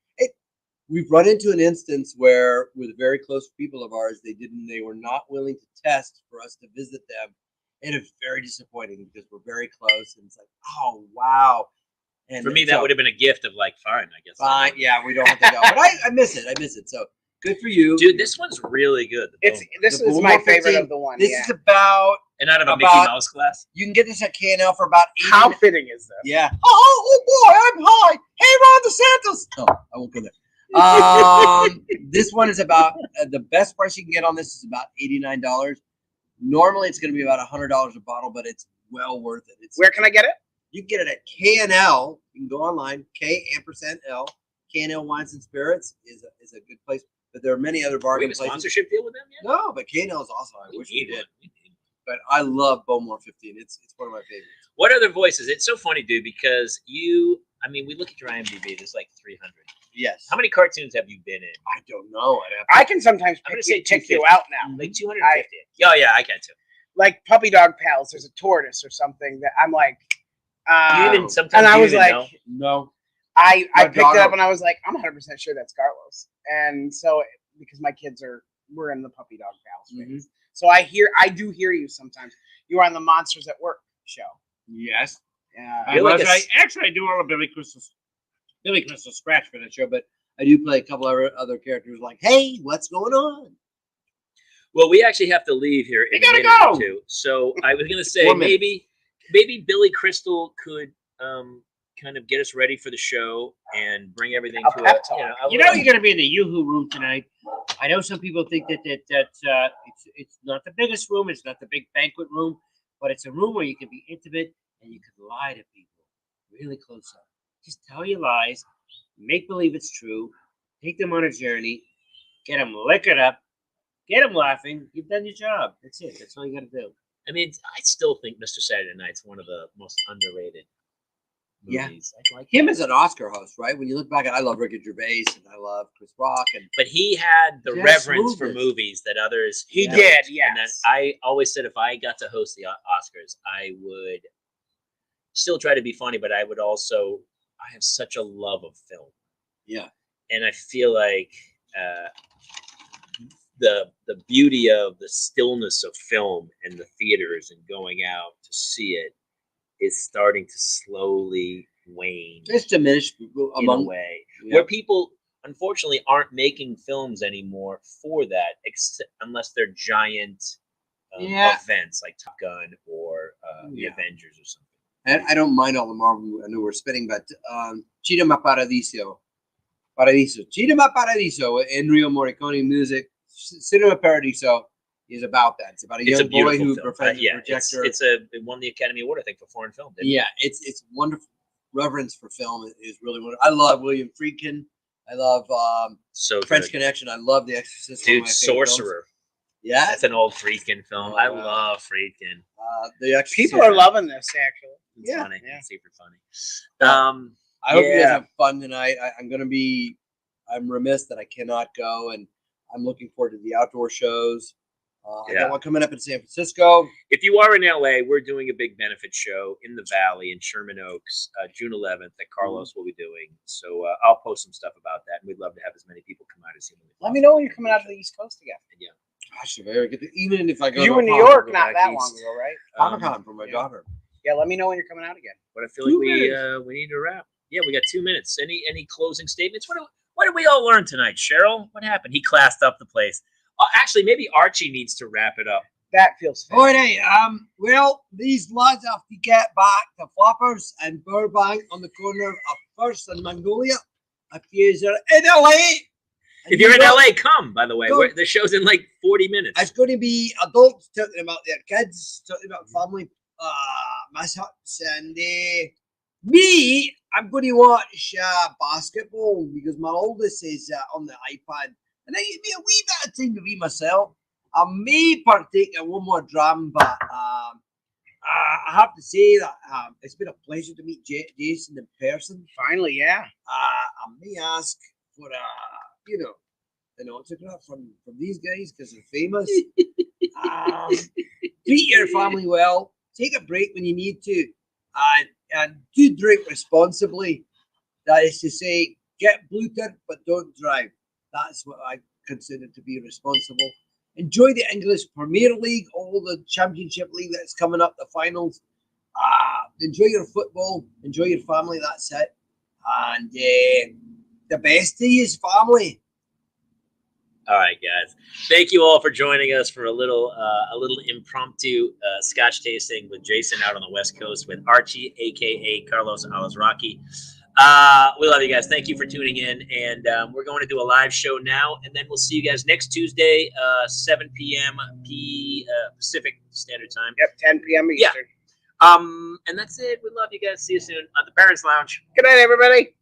B: We've run into an instance where with very close people of ours, they were not willing to test for us to visit them. And it's very disappointing because we're very close and it's like, oh wow. And
C: for me, that would have been a gift of like, fine, I guess.
B: Fine, yeah, we don't have to go. But I miss it. So good for you.
C: Dude, this one's really good.
D: This
B: The
D: is my
B: Bowmore
D: favorite
B: 15.
D: of the one.
B: This
D: Yeah.
B: is about
C: And out of a
B: about-
C: Mickey Mouse class.
B: you can get this at K&L for about 80.
D: How fitting is this?
B: Yeah. Oh boy, I'm high. Hey, Ron DeSantis. No, I won't go there. This one is about the best price you can get on this is about $89. Normally, it's going to be about $100 a bottle, but it's well worth it.
D: Where can I get it?
B: You can get it at K&L. You can go online. K&L. K&L Wines and Spirits is a good place, but there are many other
C: Do we
B: bargain
C: have a
B: places.
C: sponsorship deal with them yet?
B: No, but K&L is awesome. I wish we
C: need
B: did.
C: one.
B: But I love Bowmore 15. It's one of my favorites.
C: What other voices? It's so funny, dude, because we look at your IMDb, there's like 300.
B: Yes.
C: How many cartoons have you been in?
B: I don't know.
D: I can sometimes
C: I'm gonna
D: pick
C: say
D: you
C: 250.
D: out now.
C: Like 250. Oh, yeah, I can too.
D: Like Puppy Dog Pals, there's a tortoise or something that I'm like,
C: You even sometimes
D: and I
C: you
D: was
C: even
D: like,
C: know.
B: No.
D: I
B: My
D: picked it
B: daughter-
D: up and I was like, I'm 100% sure that's Carlos. And so because my kids we're in the Puppy Dog Pals phase. So I do hear you sometimes. You were on the Monsters at Work show.
B: Yes.
D: Yeah.
C: You're like
B: I do all of Billy Crystal's scratch for that show, but I do play a couple other characters like, hey, what's going on?
C: Well, we actually have to leave here in a minute
B: go.
C: or two. So I was going to say
B: 4 minutes.
C: maybe Billy Crystal could kind of get us ready for the show and bring everything
D: A
C: to
D: pep
C: a,
D: talk.
A: You know, you're going to be in the Yoo-Hoo room tonight. I know some people think that it's not the biggest room, it's not the big banquet room, but it's a room where you can be intimate and you can lie to people really close up. Just tell your lies, make believe it's true, take them on a journey, get them liquored up, get them laughing. You've done your job. That's it. That's all you got to do.
C: I mean, I still think Mr. Saturday Night's one of the most underrated movies.
B: Yeah. Him as an Oscar host, right? When you look back, I love Ricky Gervais and I love Chris Rock.
C: But he had the
B: Yes,
C: reverence for
B: movies.
C: movies that others
D: He
C: don't.
D: did,
C: And then
D: yes.
C: I always said if I got to host the Oscars, I would still try to be funny, but I would also, I have such a love of film.
B: Yeah.
C: And I feel like the beauty of the stillness of film and the theaters and going out to see it is starting to slowly wane
B: It's diminished
C: in a
B: among
C: way
B: Yeah.
C: where people unfortunately aren't making films anymore for that, except unless they're giant
B: Yeah.
C: events like Top Gun or the
B: Yeah.
C: Avengers or something.
B: And I don't mind all the Marvel I know we're spitting, but Cinema Paradiso. Cinema Paradiso, Enrico Morricone music. Cinema Paradiso is about that. It's about a
C: It's a
B: young boy
C: beautiful
B: who
C: film.
B: befriends
C: Yeah,
B: a projector.
C: it won the Academy Award, I think, for foreign film. Didn't it?
B: Yeah, it's wonderful. Reverence for film is really wonderful. I love William Friedkin. I love
C: So
B: French
C: good.
B: Connection. I love The Exorcist. one of
C: Dude,
B: my favorite films.
C: Sorcerer.
B: Yeah,
C: That's an old Friedkin film. I
B: Oh, wow.
C: love Friedkin.
B: The Exorcist.
D: People are loving this, actually.
C: It's
B: Yeah.
C: funny.
D: Yeah.
C: It's super funny.
B: I hope you guys
C: Yeah.
B: have fun tonight. I'm remiss that I cannot go, and I'm looking forward to the outdoor shows. I got one coming up in San Francisco.
C: If you are in LA, we're doing a big benefit show in the Valley in Sherman Oaks, June 11th that Carlos will be doing. So I'll post some stuff about that. And we'd love to have as many people come out as humanly possible.
D: Let me know when you're coming out to the East Coast again.
C: Yeah.
B: Gosh, very good. Even if I go
D: You
B: to
D: were in New
B: Palmer,
D: York
B: go
D: not
B: back
D: that
B: east.
D: long ago, right?
B: Comic-Con for my
D: yeah.
B: daughter.
D: Yeah, let me know when you're coming out again.
C: But I feel like we need to wrap. Yeah, we got 2 minutes. Any closing statements? What did we all learn tonight, Cheryl? What happened? He classed up the place. Actually, maybe Archie needs to wrap it up.
D: That feels fair.
B: All right. Well, these lads have to get back to Flappers and Burbank on the corner of First and Magnolia. If you're in LA.
C: If you're in LA, come, by the way. The show's in like 40 minutes.
B: It's going to be adults talking about their kids, talking about family mishaps. And me, I'm going to watch basketball because my oldest is on the iPad. And I give me a wee bit of time to be myself. I may partake in one more dram, but I have to say that it's been a pleasure to meet Jason in person.
D: Finally, yeah.
B: I may ask for an autograph from these guys because they're famous. Treat your family well. Take a break when you need to, and do drink responsibly. That is to say, get bluted but don't drive. That's what I consider to be responsible. Enjoy the English Premier League, all the Championship League that's coming up, the finals. Enjoy your football. Enjoy your family. That's it. And the best to you is family.
C: All right, guys. Thank you all for joining us for a little impromptu Scotch tasting with Jason out on the West Coast with Archie, a.k.a. Carlos Alazraki. We love you guys. Thank you for tuning in. And we're going to do a live show now. And then we'll see you guys next Tuesday, 7 p.m. Pacific Standard Time.
D: Yep, 10 p.m. Eastern.
C: And that's it. We love you guys. See you soon on the Parents Lounge.
D: Good night, everybody.